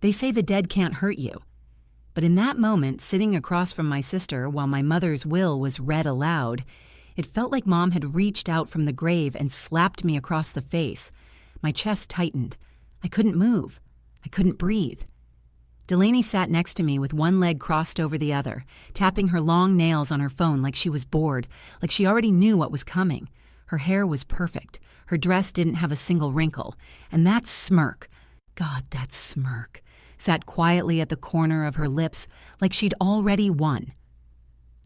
They say the dead can't hurt you. But in that moment, sitting across from my sister while my mother's will was read aloud, it felt like Mom had reached out from the grave and slapped me across the face. My chest tightened. I couldn't move. I couldn't breathe. Delaney sat next to me with one leg crossed over the other, tapping her long nails on her phone like she was bored, like she already knew what was coming. Her hair was perfect. Her dress didn't have a single wrinkle. And that smirk, God, that smirk, sat quietly at the corner of her lips like she'd already won.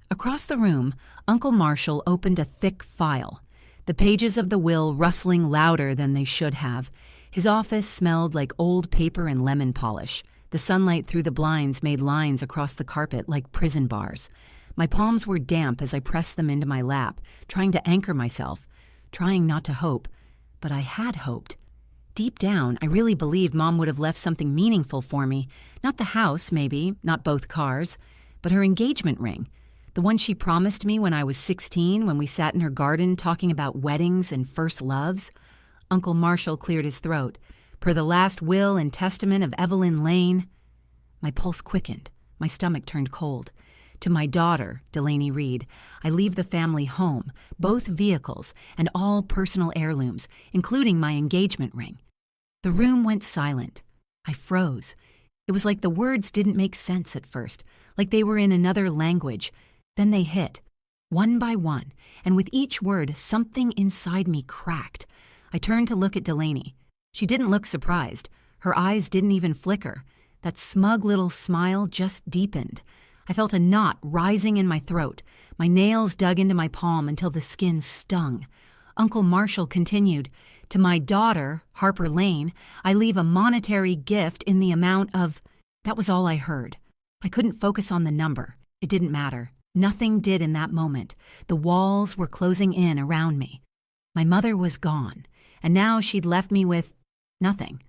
Across the room, Uncle Marshall opened a thick file, the pages of the will rustling louder than they should have. His office smelled like old paper and lemon polish. The sunlight through the blinds made lines across the carpet like prison bars. My palms were damp as I pressed them into my lap, trying to anchor myself, trying not to hope. But I had hoped. Deep down, I really believed Mom would have left something meaningful for me. Not the house, maybe, not both cars, but her engagement ring. The one she promised me when I was 16, when we sat in her garden talking about weddings and first loves. Uncle Marshall cleared his throat. Per the last will and testament of Evelyn Lane. My pulse quickened. My stomach turned cold. To my daughter, Delaney Reed, I leave the family home, both vehicles, and all personal heirlooms, including my engagement ring. The room went silent. I froze. It was like the words didn't make sense at first, like they were in another language. Then they hit, one by one, and with each word, something inside me cracked. I turned to look at Delaney. She didn't look surprised. Her eyes didn't even flicker. That smug little smile just deepened. I felt a knot rising in my throat. My nails dug into my palm until the skin stung. Uncle Marshall continued, "To my daughter, Harper Lane, I leave a monetary gift in the amount of..." That was all I heard. I couldn't focus on the number. It didn't matter. Nothing did in that moment. The walls were closing in around me. My mother was gone, and now she'd left me with nothing.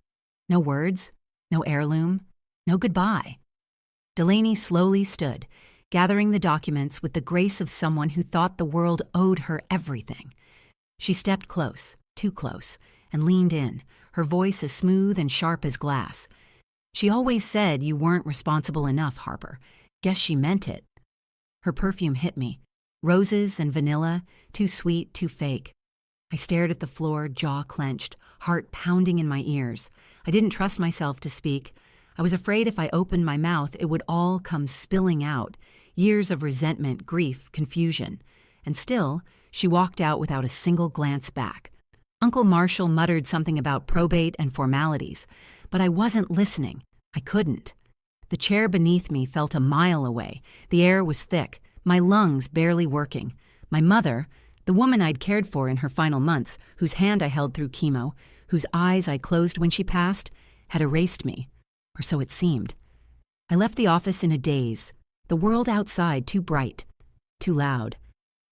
No words, no heirloom, no goodbye. Delaney slowly stood, gathering the documents with the grace of someone who thought the world owed her everything. She stepped close, too close, and leaned in, her voice as smooth and sharp as glass. "She always said you weren't responsible enough, Harper. Guess she meant it." Her perfume hit me. Roses and vanilla, too sweet, too fake. I stared at the floor, jaw clenched, heart pounding in my ears. I didn't trust myself to speak. I was afraid if I opened my mouth, it would all come spilling out. Years of resentment, grief, confusion. And still, she walked out without a single glance back. Uncle Marshall muttered something about probate and formalities, but I wasn't listening. I couldn't. The chair beneath me felt a mile away. The air was thick, my lungs barely working. My mother, the woman I'd cared for in her final months, whose hand I held through chemo, whose eyes I closed when she passed, had erased me, or so it seemed. I left the office in a daze, the world outside too bright, too loud.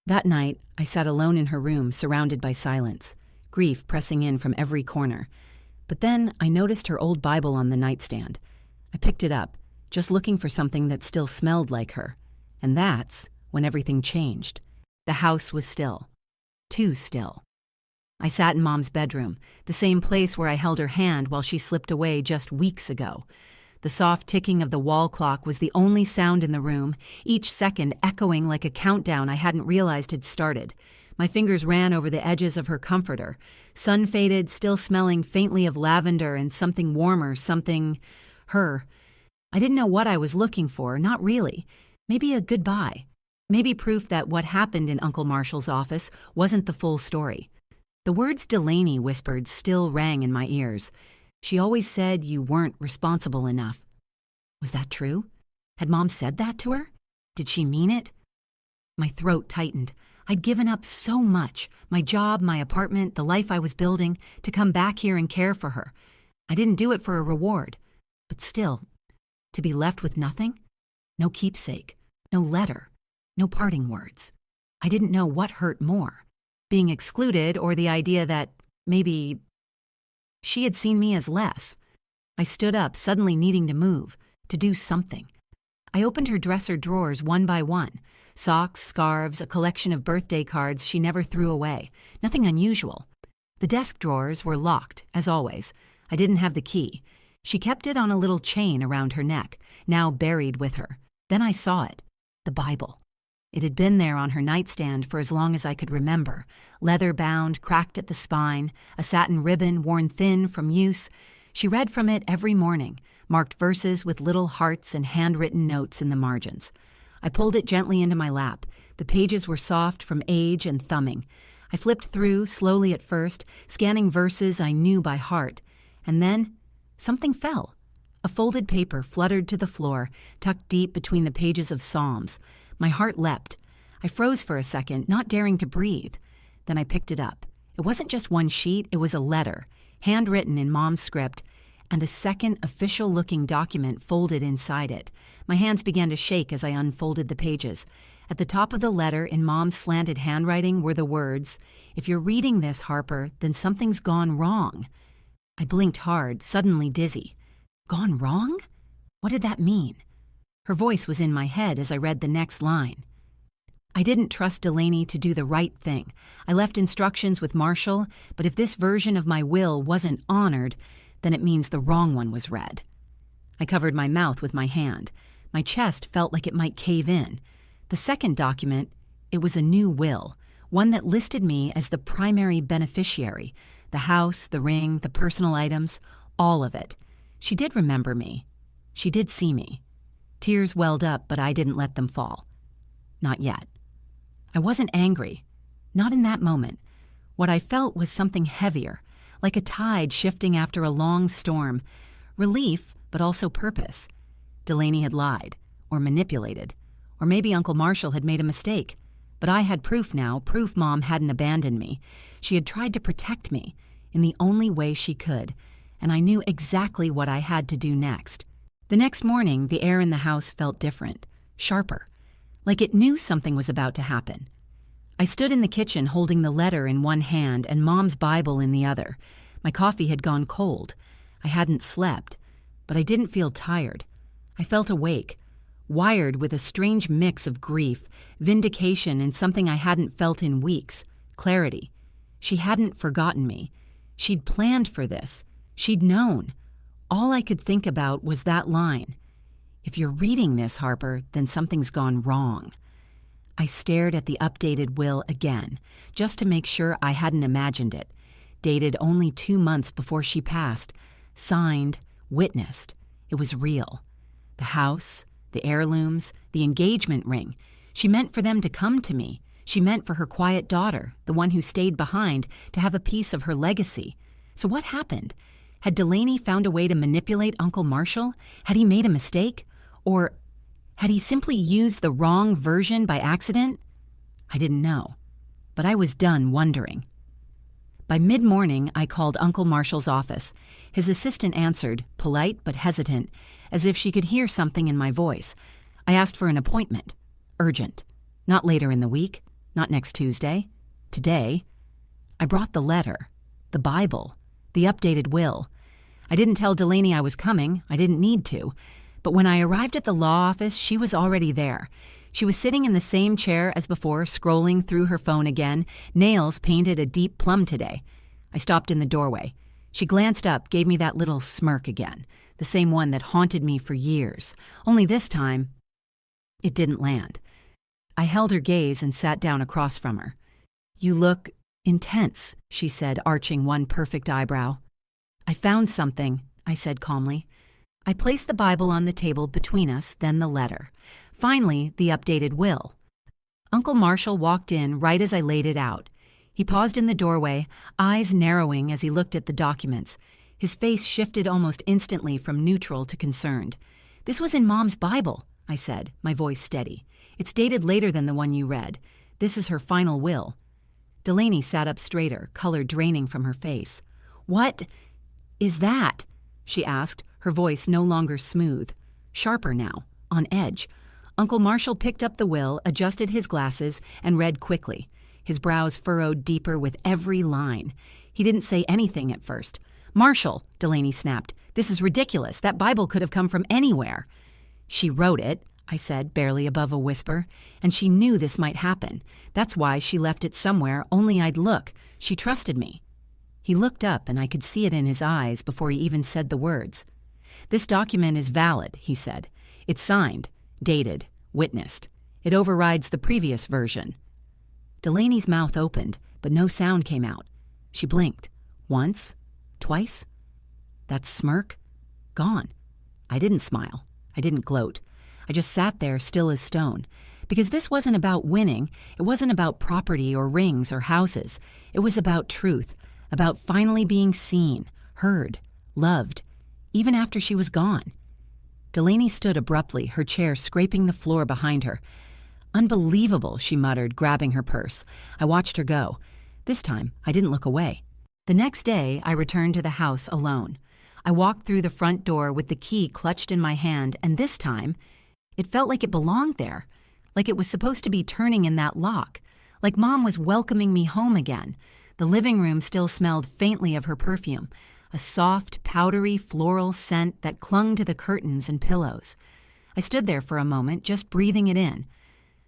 That night, I sat alone in her room, surrounded by silence, grief pressing in from every corner. But then I noticed her old Bible on the nightstand. I picked it up, just looking for something that still smelled like her. And that's when everything changed. The house was still. Too still. I sat in Mom's bedroom, the same place where I held her hand while she slipped away just weeks ago. The soft ticking of the wall clock was the only sound in the room, each second echoing like a countdown I hadn't realized had started. My fingers ran over the edges of her comforter, sun-faded, still smelling faintly of lavender and something warmer, something... her. I didn't know what I was looking for, not really. Maybe a goodbye. Maybe proof that what happened in Uncle Marshall's office wasn't the full story. The words Delaney whispered still rang in my ears. She always said you weren't responsible enough. Was that true? Had Mom said that to her? Did she mean it? My throat tightened. I'd given up so much, my job, my apartment, the life I was building, to come back here and care for her. I didn't do it for a reward. But still, to be left with nothing? No keepsake, no letter, no parting words. I didn't know what hurt more, being excluded or the idea that maybe she had seen me as less. I stood up, suddenly needing to move, to do something. I opened her dresser drawers one by one. Socks, scarves, a collection of birthday cards she never threw away. Nothing unusual. The desk drawers were locked, as always. I didn't have the key. She kept it on a little chain around her neck, now buried with her. Then I saw it, the Bible. It had been there on her nightstand for as long as I could remember, leather-bound, cracked at the spine, a satin ribbon worn thin from use. She read from it every morning, marked verses with little hearts and handwritten notes in the margins. I pulled it gently into my lap. The pages were soft from age and thumbing. I flipped through, slowly at first, scanning verses I knew by heart. And then, something fell. A folded paper fluttered to the floor, tucked deep between the pages of Psalms. My heart leapt. I froze for a second, not daring to breathe. Then I picked it up. It wasn't just one sheet, it was a letter, handwritten in Mom's script, and a second official-looking document folded inside it. My hands began to shake as I unfolded the pages. At the top of the letter, in Mom's slanted handwriting, were the words, "If you're reading this, Harper, then something's gone wrong." I blinked hard, suddenly dizzy. Gone wrong? What did that mean? Her voice was in my head as I read the next line. I didn't trust Delaney to do the right thing. I left instructions with Marshall, but if this version of my will wasn't honored, then it means the wrong one was read. I covered my mouth with my hand. My chest felt like it might cave in. The second document, it was a new will, one that listed me as the primary beneficiary. The house, the ring, the personal items, all of it. She did remember me. She did see me. Tears welled up, but I didn't let them fall. Not yet. I wasn't angry. Not in that moment. What I felt was something heavier, like a tide shifting after a long storm. Relief, but also purpose. Delaney had lied, or manipulated, or maybe Uncle Marshall had made a mistake. But I had proof now, proof Mom hadn't abandoned me. She had tried to protect me in the only way she could, and I knew exactly what I had to do next. The next morning, the air in the house felt different, sharper, like it knew something was about to happen. I stood in the kitchen holding the letter in one hand and Mom's Bible in the other. My coffee had gone cold. I hadn't slept, but I didn't feel tired. I felt awake, wired with a strange mix of grief, vindication, and something I hadn't felt in weeks, clarity. She hadn't forgotten me. She'd planned for this. She'd known. All I could think about was that line. If you're reading this, Harper, then something's gone wrong. I stared at the updated will again, just to make sure I hadn't imagined it. Dated only 2 months before she passed. Signed, witnessed. It was real. The house, the heirlooms, the engagement ring. She meant for them to come to me. She meant for her quiet daughter, the one who stayed behind, to have a piece of her legacy. So what happened? Had Delaney found a way to manipulate Uncle Marshall? Had he made a mistake? Or had he simply used the wrong version by accident? I didn't know, but I was done wondering. By mid-morning, I called Uncle Marshall's office. His assistant answered, polite but hesitant, as if she could hear something in my voice. I asked for an appointment. Urgent. Not later in the week. Not next Tuesday. Today. I brought the letter, the Bible, the updated will. I didn't tell Delaney I was coming. I didn't need to. But when I arrived at the law office, she was already there. She was sitting in the same chair as before, scrolling through her phone again, nails painted a deep plum today. I stopped in the doorway. She glanced up, gave me that little smirk again, the same one that haunted me for years. Only this time, it didn't land. I held her gaze and sat down across from her. "You look intense," she said, arching one perfect eyebrow. "I found something," I said calmly. I placed the Bible on the table between us, then the letter. Finally, the updated will. Uncle Marshall walked in right as I laid it out. He paused in the doorway, eyes narrowing as he looked at the documents. His face shifted almost instantly from neutral to concerned. "This was in Mom's Bible," I said, my voice steady. "It's dated later than the one you read. This is her final will." Delaney sat up straighter, color draining from her face. "What is that?" she asked, her voice no longer smooth, sharper now, on edge. Uncle Marshall picked up the will, adjusted his glasses, and read quickly. His brows furrowed deeper with every line. He didn't say anything at first. "Marshall," Delaney snapped, "this is ridiculous. That Bible could have come from anywhere." "She wrote it," I said, barely above a whisper, "and she knew this might happen. That's why she left it somewhere only I'd look. She trusted me." He looked up, and I could see it in his eyes before he even said the words. "This document is valid," he said. "It's signed, dated, witnessed. It overrides the previous version." Delaney's mouth opened, but no sound came out. She blinked. Once? Twice? That smirk? Gone. I didn't smile. I didn't gloat. I just sat there still as stone. Because this wasn't about winning. It wasn't about property or rings or houses. It was about truth, about finally being seen, heard, loved, even after she was gone. Delaney stood abruptly, her chair scraping the floor behind her. "Unbelievable," she muttered, grabbing her purse. I watched her go. This time, I didn't look away. The next day, I returned to the house alone. I walked through the front door with the key clutched in my hand, and this time, it felt like it belonged there, like it was supposed to be turning in that lock, like Mom was welcoming me home again. The living room still smelled faintly of her perfume, a soft, powdery, floral scent that clung to the curtains and pillows. I stood there for a moment, just breathing it in.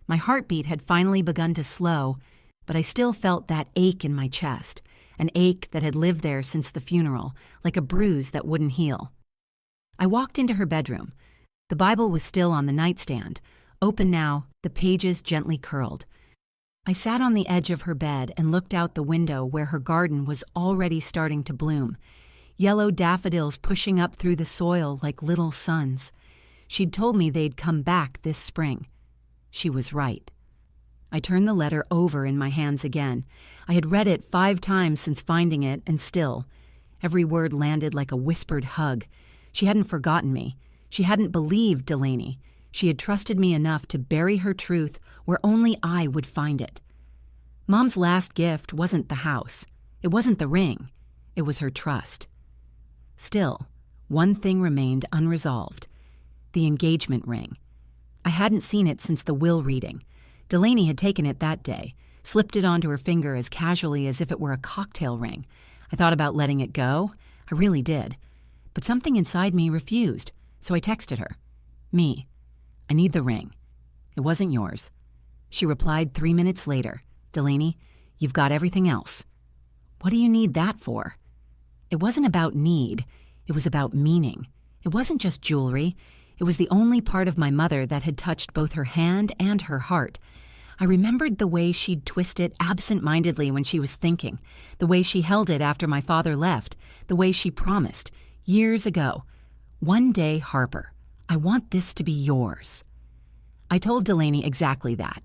My heartbeat had finally begun to slow, but I still felt that ache in my chest, an ache that had lived there since the funeral, like a bruise that wouldn't heal. I walked into her bedroom. The Bible was still on the nightstand, open now, the pages gently curled. I sat on the edge of her bed and looked out the window where her garden was already starting to bloom, yellow daffodils pushing up through the soil like little suns. She'd told me they'd come back this spring. She was right. I turned the letter over in my hands again. I had read it 5 times since finding it, and still, every word landed like a whispered hug. She hadn't forgotten me. She hadn't believed Delaney. She had trusted me enough to bury her truth where only I would find it. Mom's last gift wasn't the house. It wasn't the ring. It was her trust. Still, one thing remained unresolved: the engagement ring. I hadn't seen it since the will reading. Delaney had taken it that day, slipped it onto her finger as casually as if it were a cocktail ring. I thought about letting it go. I really did. But something inside me refused, so I texted her. "Me. I need the ring. It wasn't yours." She replied 3 minutes later. "Delaney, you've got everything else." "What do you need that for?" It wasn't about need. It was about meaning. It wasn't just jewelry. It was the only part of my mother that had touched both her hand and her heart. I remembered the way she'd twist it absent-mindedly when she was thinking, the way she held it after my father left, the way she promised, years ago, "One day, Harper, I want this to be yours." I told Delaney exactly that.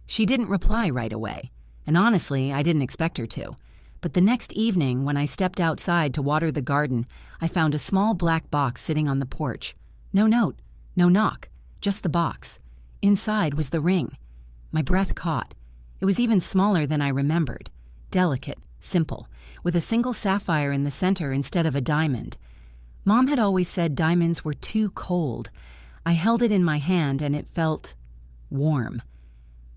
She didn't reply right away, and honestly, I didn't expect her to. But the next evening, when I stepped outside to water the garden, I found a small black box sitting on the porch. No note, no knock, just the box. Inside was the ring. My breath caught. It was even smaller than I remembered. Delicate, simple, with a single sapphire in the center instead of a diamond. Mom had always said diamonds were too cold. I held it in my hand and it felt warm.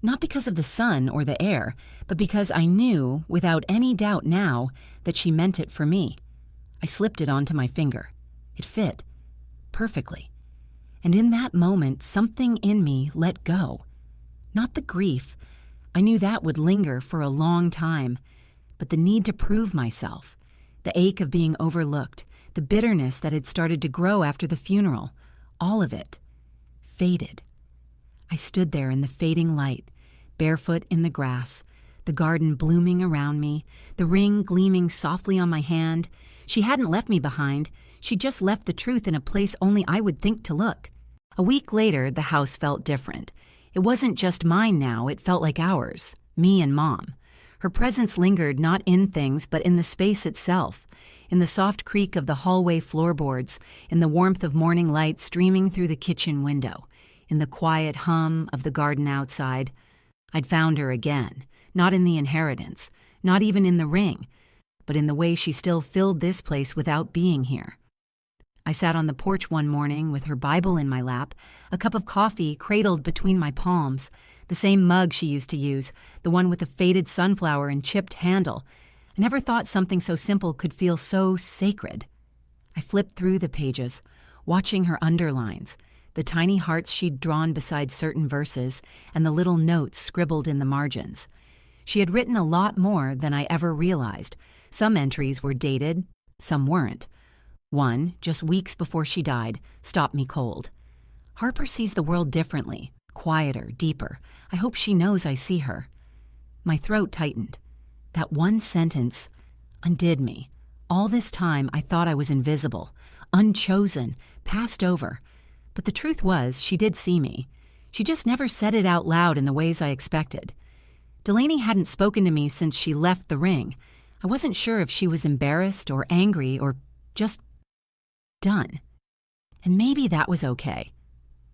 Not because of the sun or the air, but because I knew, without any doubt now, that she meant it for me. I slipped it onto my finger. It fit. Perfectly. And in that moment, something in me let go. Not the grief. I knew that would linger for a long time. But the need to prove myself, the ache of being overlooked, the bitterness that had started to grow after the funeral, all of it faded. I stood there in the fading light, barefoot in the grass, the garden blooming around me, the ring gleaming softly on my hand. She hadn't left me behind. She just left the truth in a place only I would think to look. A week later, the house felt different. It wasn't just mine now, it felt like ours, me and Mom. Her presence lingered not in things, but in the space itself, in the soft creak of the hallway floorboards, in the warmth of morning light streaming through the kitchen window, in the quiet hum of the garden outside. I'd found her again, not in the inheritance, not even in the ring, but in the way she still filled this place without being here. I sat on the porch one morning with her Bible in my lap, a cup of coffee cradled between my palms, the same mug she used to use, the one with the faded sunflower and chipped handle. I never thought something so simple could feel so sacred. I flipped through the pages, watching her underlines, the tiny hearts she'd drawn beside certain verses, and the little notes scribbled in the margins. She had written a lot more than I ever realized. Some entries were dated, some weren't. One, just weeks before she died, stopped me cold. Harper sees the world differently, quieter, deeper. I hope she knows I see her. My throat tightened. That one sentence undid me. All this time, I thought I was invisible, unchosen, passed over. But the truth was, she did see me. She just never said it out loud in the ways I expected. Delaney hadn't spoken to me since she left the ring. I wasn't sure if she was embarrassed or angry or just done. And maybe that was okay.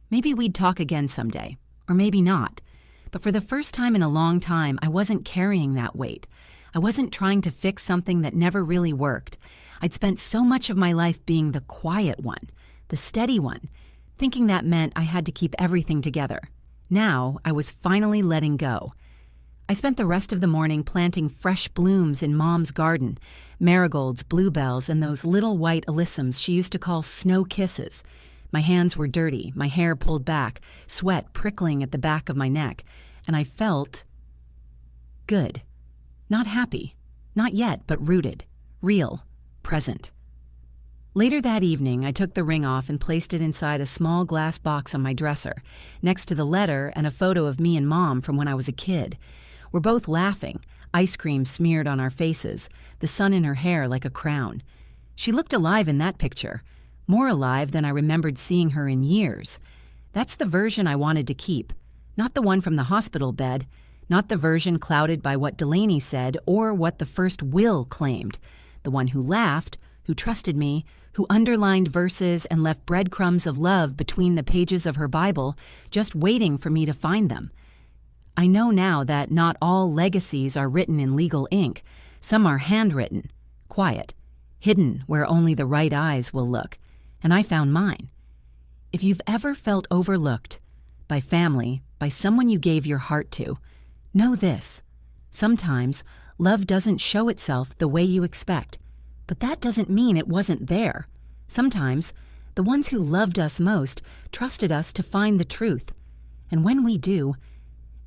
Maybe we'd talk again someday, or maybe not. But for the first time in a long time, I wasn't carrying that weight. I wasn't trying to fix something that never really worked. I'd spent so much of my life being the quiet one, the steady one, thinking that meant I had to keep everything together. Now, I was finally letting go. I spent the rest of the morning planting fresh blooms in Mom's garden, marigolds, bluebells, and those little white alyssums she used to call snow kisses. My hands were dirty, my hair pulled back, sweat prickling at the back of my neck, and I felt good. Not happy, not yet, but rooted, real, present. Later that evening, I took the ring off and placed it inside a small glass box on my dresser, next to the letter and a photo of me and Mom from when I was a kid. We're both laughing, ice cream smeared on our faces, the sun in her hair like a crown. She looked alive in that picture, more alive than I remembered seeing her in years. That's the version I wanted to keep, not the one from the hospital bed, not the version clouded by what Delaney said or what the first will claimed, the one who laughed, who trusted me, who underlined verses and left breadcrumbs of love between the pages of her Bible, just waiting for me to find them. I know now that not all legacies are written in legal ink. Some are handwritten, quiet, hidden where only the right eyes will look, and I found mine. If you've ever felt overlooked, by family, by someone you gave your heart to, know this. Sometimes love doesn't show itself the way you expect, but that doesn't mean it wasn't there. Sometimes the ones who loved us most trusted us to find the truth, and when we do,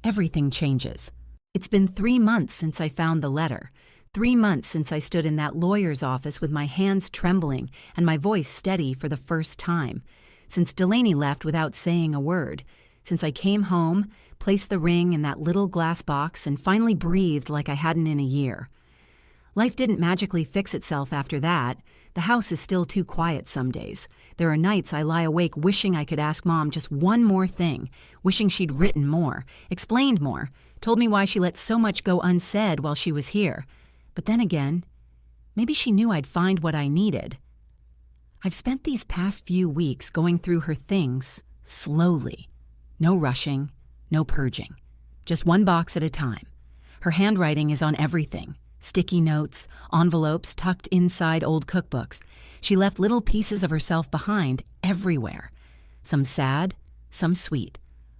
everything changes. It's been 3 months since I found the letter, 3 months since I stood in that lawyer's office with my hands trembling and my voice steady for the first time, since Delaney left without saying a word, since I came home, placed the ring in that little glass box, and finally breathed like I hadn't in a year. Life didn't magically fix itself after that. The house is still too quiet some days. There are nights I lie awake wishing I could ask Mom just one more thing, wishing she'd written more, explained more, told me why she let so much go unsaid while she was here. But then again, maybe she knew I'd find what I needed. I've spent these past few weeks going through her things slowly. No rushing, no purging. Just one box at a time. Her handwriting is on everything. Sticky notes, envelopes tucked inside old cookbooks. She left little pieces of herself behind everywhere. Some sad, some sweet.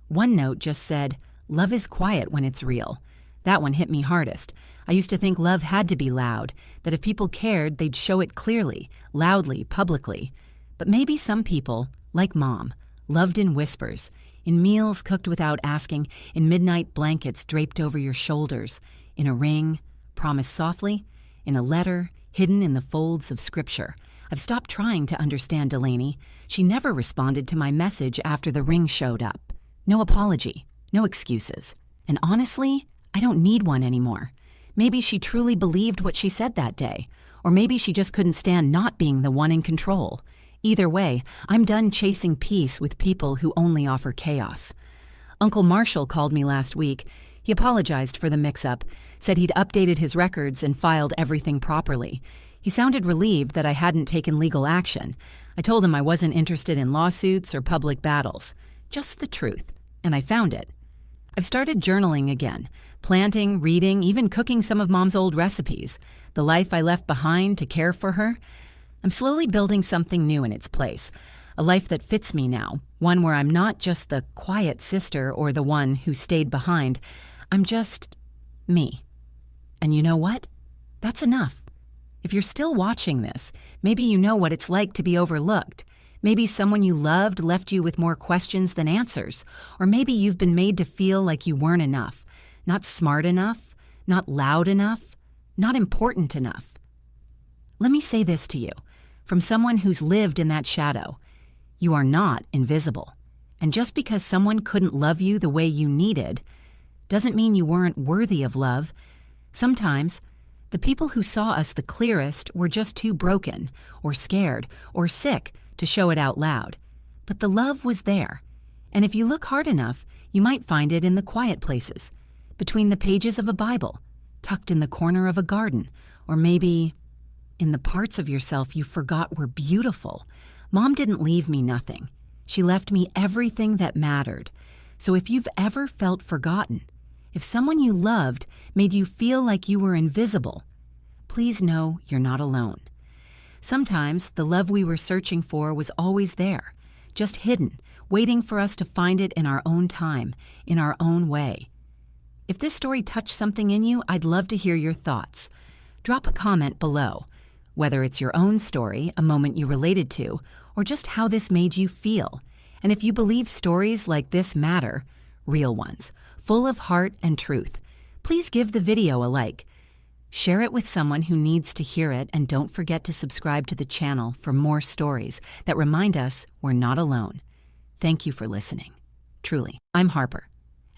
One note just said, "Love is quiet when it's real." That one hit me hardest. I used to think love had to be loud, that if people cared, they'd show it clearly, loudly, publicly. But maybe some people, like Mom, loved in whispers, in meals cooked without asking, in midnight blankets draped over your shoulders, in a ring, promised softly, in a letter, hidden in the folds of scripture. I've stopped trying to understand Delaney. She never responded to my message after the ring showed up. No apology, no excuses. And honestly, I don't need one anymore. Maybe she truly believed what she said that day, or maybe she just couldn't stand not being the one in control. Either way, I'm done chasing peace with people who only offer chaos. Uncle Marshall called me last week. He apologized for the mix-up, said he'd updated his records and filed everything properly. He sounded relieved that I hadn't taken legal action. I told him I wasn't interested in lawsuits or public battles. Just the truth, and I found it. I've started journaling again, planting, reading, even cooking some of Mom's old recipes. The life I left behind to care for her. I'm slowly building something new in its place, a life that fits me now, one where I'm not just the quiet sister or the one who stayed behind. I'm just me. And you know what? That's enough. If you're still watching this, maybe you know what it's like to be overlooked. Maybe someone you loved left you with more questions than answers. Or maybe you've been made to feel like you weren't enough, not smart enough, not loud enough, not important enough. Let me say this to you. from someone who's lived in that shadow. You are not invisible. And just because someone couldn't love you the way you needed, doesn't mean you weren't worthy of love. Sometimes, the people who saw us the clearest were just too broken, or scared, or sick to show it out loud. But the love was there. And if you look hard enough, you might find it in the quiet places, between the pages of a Bible, tucked in the corner of a garden, or maybe in the parts of yourself you forgot were beautiful. Mom didn't leave me nothing. She left me everything that mattered. So if you've ever felt forgotten, if someone you loved made you feel like you were invisible, please know you're not alone. Sometimes the love we were searching for was always there, just hidden, waiting for us to find it in our own time, in our own way. If this story touched something in you, I'd love to hear your thoughts. Drop a comment below, whether it's your own story, a moment you related to, or just how this made you feel. And if you believe stories like this matter, real ones, full of heart and truth, please give the video a like. Share it with someone who needs to hear it, and don't forget to subscribe to the channel for more stories that remind us we're not alone. Thank you for listening. Truly, I'm Harper.